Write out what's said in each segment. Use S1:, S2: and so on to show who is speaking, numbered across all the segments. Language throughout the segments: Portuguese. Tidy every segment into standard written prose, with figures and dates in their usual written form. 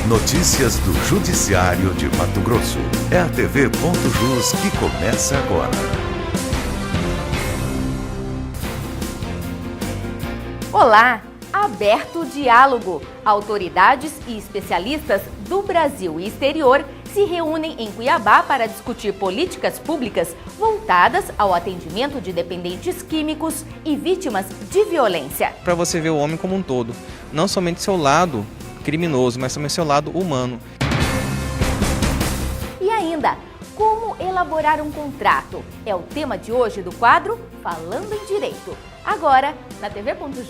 S1: Notícias do Judiciário de Mato Grosso. É a TV.jus que começa agora.
S2: Olá! Aberto o diálogo. Autoridades e especialistas do Brasil e exterior se reúnem em Cuiabá para discutir políticas públicas voltadas ao atendimento de dependentes químicos e vítimas de violência.
S3: Para você ver o homem como um todo, não somente seu lado criminoso, mas também seu lado humano.
S2: E ainda, como elaborar um contrato? É o tema de hoje do quadro Falando em Direito, agora na TV.jus.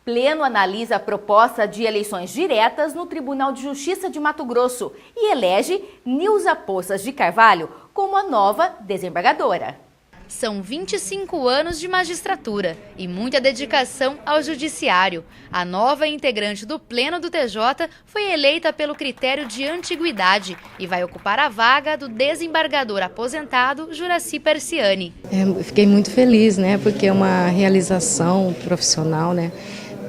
S2: Pleno analisa a proposta de eleições diretas no Tribunal de Justiça de Mato Grosso e elege Nilza Poças de Carvalho como a nova desembargadora.
S4: São 25 anos de magistratura e muita dedicação ao judiciário. A nova integrante do Pleno do TJ foi eleita pelo critério de antiguidade e vai ocupar a vaga do desembargador aposentado Juraci Persiani.
S5: Fiquei muito feliz, porque é uma realização profissional,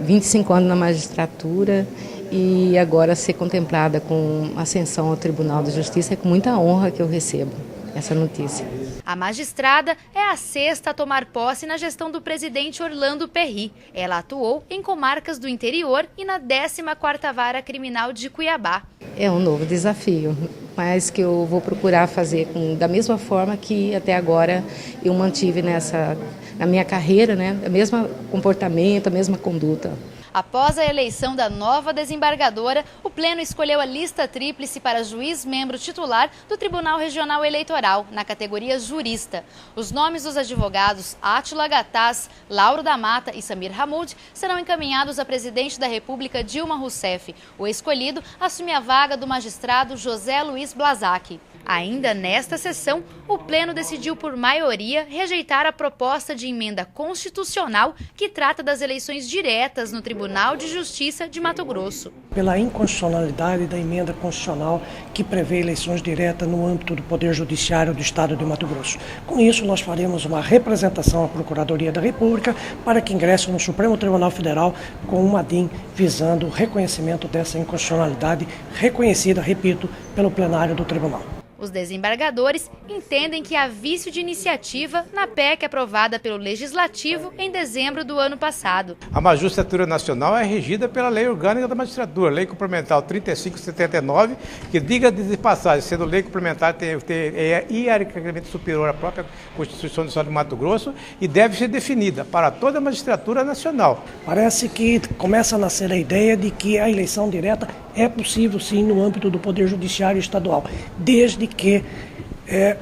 S5: 25 anos na magistratura e agora ser contemplada com ascensão ao Tribunal de Justiça é com muita honra que eu recebo essa notícia.
S4: A magistrada é a sexta a tomar posse na gestão do presidente Orlando Perry. Ela atuou em comarcas do interior e na 14ª Vara Criminal de Cuiabá.
S5: É um novo desafio, mas que eu vou procurar fazer da mesma forma que até agora eu mantive na minha carreira, o mesmo comportamento, a mesma conduta.
S4: Após a eleição da nova desembargadora, o Pleno escolheu a lista tríplice para juiz-membro titular do Tribunal Regional Eleitoral, na categoria jurista. Os nomes dos advogados Átila Gataz, Lauro da Mata e Samir Hamoud serão encaminhados à presidente da República, Dilma Rousseff. O escolhido assume a vaga do magistrado José Luiz Blazac. Ainda nesta sessão, o Pleno decidiu por maioria rejeitar a proposta de emenda constitucional que trata das eleições diretas no Tribunal de Justiça de Mato Grosso.
S6: Pela inconstitucionalidade da emenda constitucional que prevê eleições diretas no âmbito do Poder Judiciário do Estado de Mato Grosso. Com isso, nós faremos uma representação à Procuradoria da República para que ingresse no Supremo Tribunal Federal com uma DIN visando o reconhecimento dessa inconstitucionalidade reconhecida, repito, pelo plenário do Tribunal.
S4: Os desembargadores entendem que há vício de iniciativa na PEC aprovada pelo Legislativo em dezembro do ano passado.
S7: A magistratura nacional é regida pela Lei Orgânica da Magistratura, Lei Complementar 3579, que, diga de passagem, sendo lei complementar, é hierarquicamente superior à própria Constituição do Estado de Mato Grosso e deve ser definida para toda a magistratura nacional.
S6: Parece que começa a nascer a ideia de que a eleição direta é possível sim no âmbito do Poder Judiciário Estadual, desde que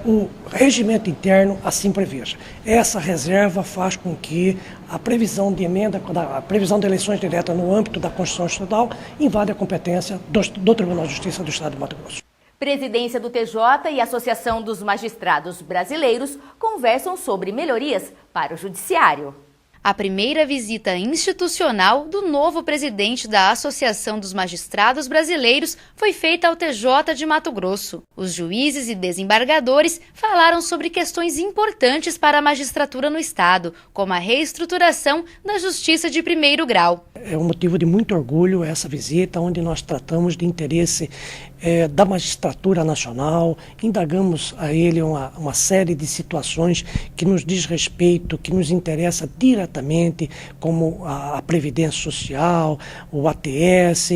S6: o regimento interno assim preveja. Essa reserva faz com que a previsão de emenda, a previsão de eleições diretas no âmbito da Constituição Estadual invade a competência do Tribunal de Justiça do Estado de Mato Grosso.
S2: Presidência do TJ e Associação dos Magistrados Brasileiros conversam sobre melhorias para o Judiciário.
S4: A primeira visita institucional do novo presidente da Associação dos Magistrados Brasileiros foi feita ao TJ de Mato Grosso. Os juízes e desembargadores falaram sobre questões importantes para a magistratura no estado, como a reestruturação da Justiça de primeiro grau.
S6: É um motivo de muito orgulho essa visita, onde nós tratamos de interesse da magistratura nacional, indagamos a ele uma série de situações que nos diz respeito, que nos interessa diretamente, como a Previdência Social, o ATS,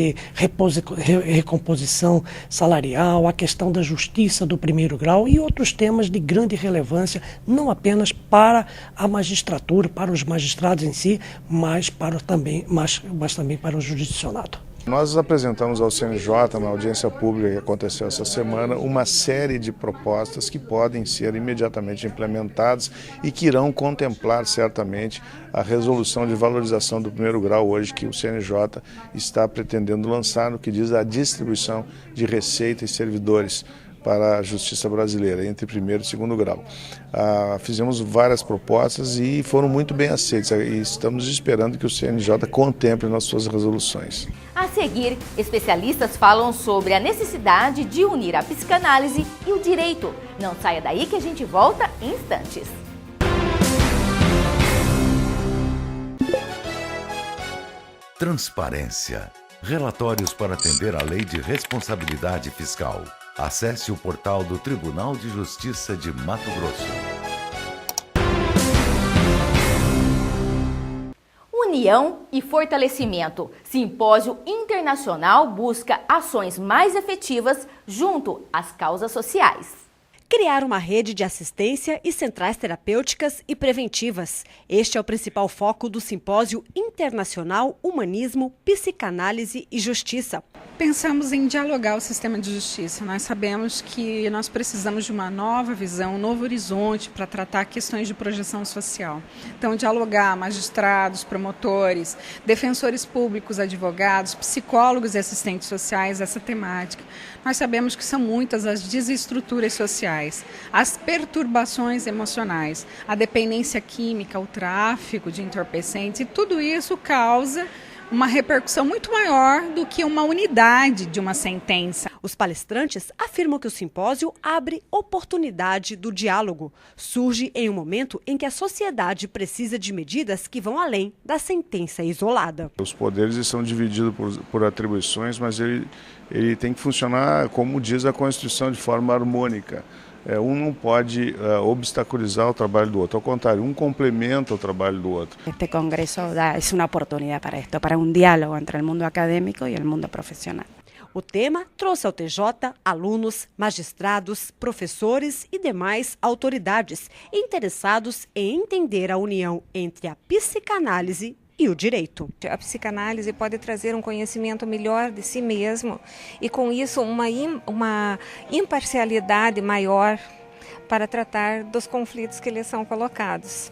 S6: recomposição salarial, a questão da justiça do primeiro grau e outros temas de grande relevância, não apenas para a magistratura, para os magistrados em si, mas também para o jurisdicionado.
S8: Nós apresentamos ao CNJ, na audiência pública que aconteceu essa semana, uma série de propostas que podem ser imediatamente implementadas e que irão contemplar certamente a resolução de valorização do primeiro grau hoje que o CNJ está pretendendo lançar no que diz a distribuição de receita e servidores para a justiça brasileira, entre primeiro e segundo grau. Fizemos várias propostas e foram muito bem aceitas e estamos esperando que o CNJ contemple nas suas resoluções.
S2: A seguir, especialistas falam sobre a necessidade de unir a psicanálise e o direito. Não saia daí que a gente volta em instantes.
S1: Transparência. Relatórios para atender à Lei de Responsabilidade Fiscal. Acesse o portal do Tribunal de Justiça de Mato Grosso.
S2: União e fortalecimento. Simpósio Internacional busca ações mais efetivas junto às causas sociais.
S9: Criar uma rede de assistência e centrais terapêuticas e preventivas. Este é o principal foco do Simpósio Internacional Humanismo, Psicanálise e Justiça.
S10: Pensamos em dialogar o sistema de justiça. Nós sabemos que nós precisamos de uma nova visão, um novo horizonte para tratar questões de projeção social. Então, dialogar magistrados, promotores, defensores públicos, advogados, psicólogos e assistentes sociais, essa temática. Nós sabemos que são muitas as desestruturas sociais, as perturbações emocionais, a dependência química, o tráfico de entorpecentes, e tudo isso causa uma repercussão muito maior do que uma unidade de uma sentença.
S9: Os palestrantes afirmam que o simpósio abre oportunidade do diálogo. Surge em um momento em que a sociedade precisa de medidas que vão além da sentença isolada.
S8: Os poderes são divididos por atribuições, mas ele tem que funcionar, como diz a Constituição, de forma harmônica. Um não pode obstaculizar o trabalho do outro, ao contrário, um complementa o trabalho do outro.
S11: Este congresso é uma oportunidade para isto, para um diálogo entre o mundo acadêmico e o mundo profissional.
S9: O tema trouxe ao TJ alunos, magistrados, professores e demais autoridades interessados em entender a união entre a psicanálise e o direito.
S12: A psicanálise pode trazer um conhecimento melhor de si mesmo e, com isso, uma imparcialidade maior para tratar dos conflitos que lhes são colocados.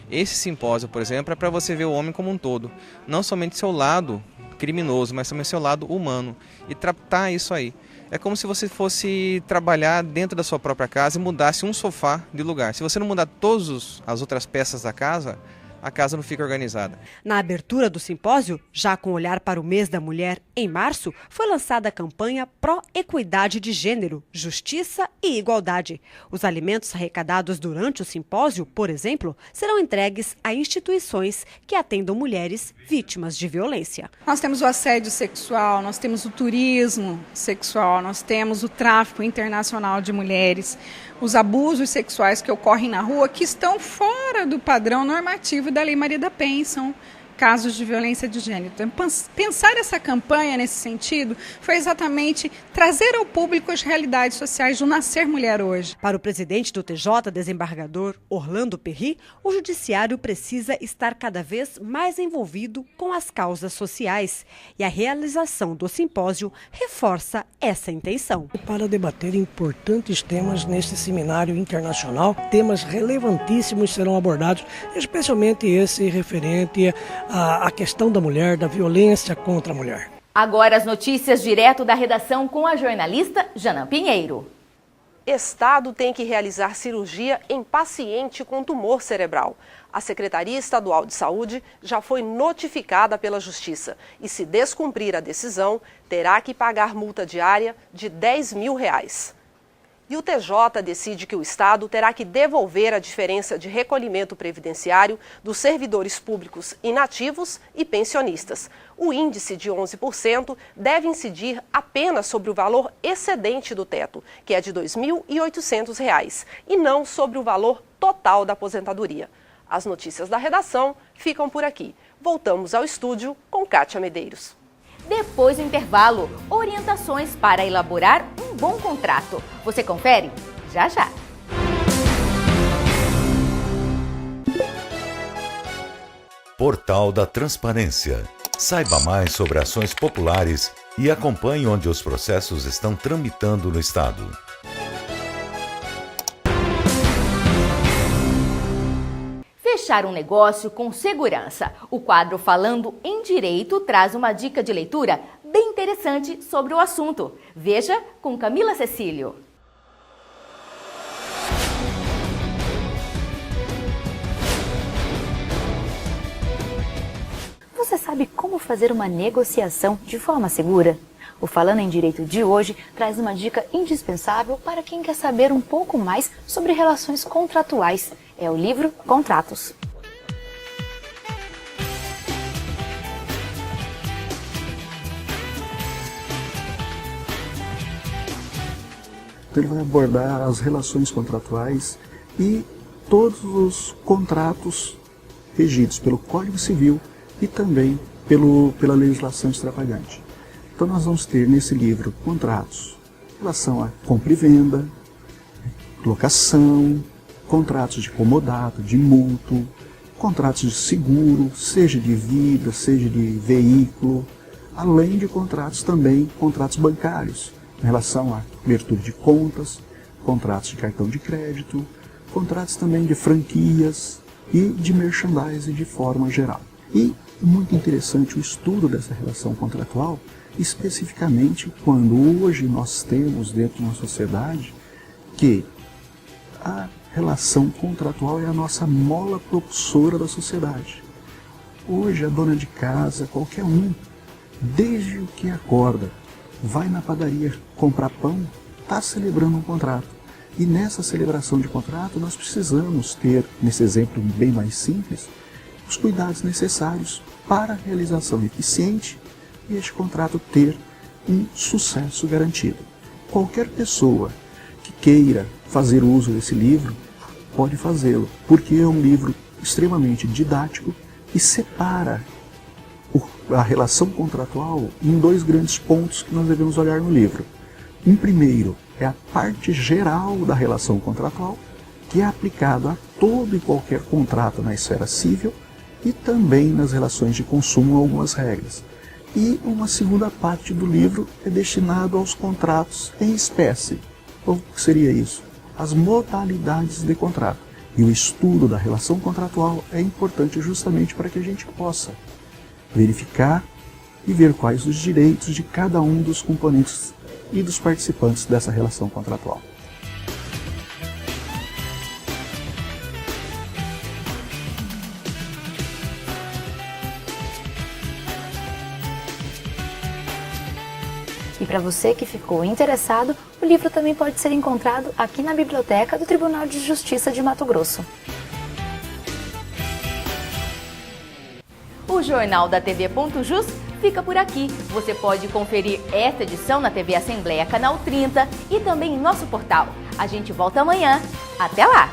S3: Esse simpósio, por exemplo, é para você ver o homem como um todo, não somente seu lado criminoso, mas também seu lado humano, e tratar isso aí. É como se você fosse trabalhar dentro da sua própria casa e mudasse um sofá de lugar. Se você não mudar todas as outras peças da casa, a casa não fica organizada.
S9: Na abertura do simpósio, já com olhar para o mês da mulher, em março, foi lançada a campanha Pró-Equidade de Gênero, Justiça e Igualdade. Os alimentos arrecadados durante o simpósio, por exemplo, serão entregues a instituições que atendam mulheres vítimas de violência.
S10: Nós temos o assédio sexual, nós temos o turismo sexual, nós temos o tráfico internacional de mulheres, os abusos sexuais que ocorrem na rua, que estão fora do padrão normativo da Lei Maria da Penha, são casos de violência de gênero. Então, pensar essa campanha nesse sentido foi exatamente trazer ao público as realidades sociais do nascer mulher hoje.
S9: Para o presidente do TJ, desembargador Orlando Perry, o judiciário precisa estar cada vez mais envolvido com as causas sociais, e a realização do simpósio reforça essa intenção.
S6: Para debater importantes temas neste seminário internacional, temas relevantíssimos serão abordados, especialmente esse referente a questão da mulher, da violência contra a mulher.
S2: Agora as notícias direto da redação com a jornalista Jana Pinheiro.
S13: Estado tem que realizar cirurgia em paciente com tumor cerebral. A Secretaria Estadual de Saúde já foi notificada pela Justiça e, se descumprir a decisão, terá que pagar multa diária de R$10 mil. E o TJ decide que o Estado terá que devolver a diferença de recolhimento previdenciário dos servidores públicos inativos e pensionistas. O índice de 11% deve incidir apenas sobre o valor excedente do teto, que é de R$ 2.800, e não sobre o valor total da aposentadoria. As notícias da redação ficam por aqui. Voltamos ao estúdio com Kátia Medeiros.
S2: Depois do intervalo, orientações para elaborar um bom contrato. Você confere? Já já.
S1: Portal da Transparência. Saiba mais sobre ações populares e acompanhe onde os processos estão tramitando no Estado.
S2: Fechar um negócio com segurança. O quadro Falando em Direito traz uma dica de leitura bem interessante sobre o assunto. Veja com Camila Cecílio.
S14: Você sabe como fazer uma negociação de forma segura? O Falando em Direito de hoje traz uma dica indispensável para quem quer saber um pouco mais sobre relações contratuais. É o livro Contratos.
S15: Então ele vai abordar as relações contratuais e todos os contratos regidos pelo Código Civil e também pela legislação extravagante. Então nós vamos ter nesse livro contratos em relação a compra e venda, locação, contratos de comodato, de mútuo, contratos de seguro, seja de vida, seja de veículo, além de contratos também, contratos bancários, em relação à abertura de contas, contratos de cartão de crédito, contratos também de franquias e de merchandising de forma geral. E muito interessante o estudo dessa relação contratual, especificamente quando hoje nós temos dentro de uma sociedade que a relação contratual é a nossa mola propulsora da sociedade. Hoje a dona de casa, qualquer um, desde o que acorda, vai na padaria comprar pão, está celebrando um contrato. E nessa celebração de contrato nós precisamos ter, nesse exemplo bem mais simples, os cuidados necessários para a realização eficiente e este contrato ter um sucesso garantido. Qualquer pessoa que queira fazer uso desse livro pode fazê-lo, porque é um livro extremamente didático e separa a relação contratual em dois grandes pontos que nós devemos olhar no livro. Um primeiro é a parte geral da relação contratual, que é aplicado a todo e qualquer contrato na esfera civil e também nas relações de consumo algumas regras. E uma segunda parte do livro é destinado aos contratos em espécie. O que seria isso? As modalidades de contrato. E o estudo da relação contratual é importante justamente para que a gente possa verificar e ver quais os direitos de cada um dos componentes e dos participantes dessa relação contratual.
S14: E para você que ficou interessado, o livro também pode ser encontrado aqui na biblioteca do Tribunal de Justiça de Mato Grosso.
S2: O Jornal da TV.jus fica por aqui. Você pode conferir esta edição na TV Assembleia Canal 30 e também em nosso portal. A gente volta amanhã. Até lá!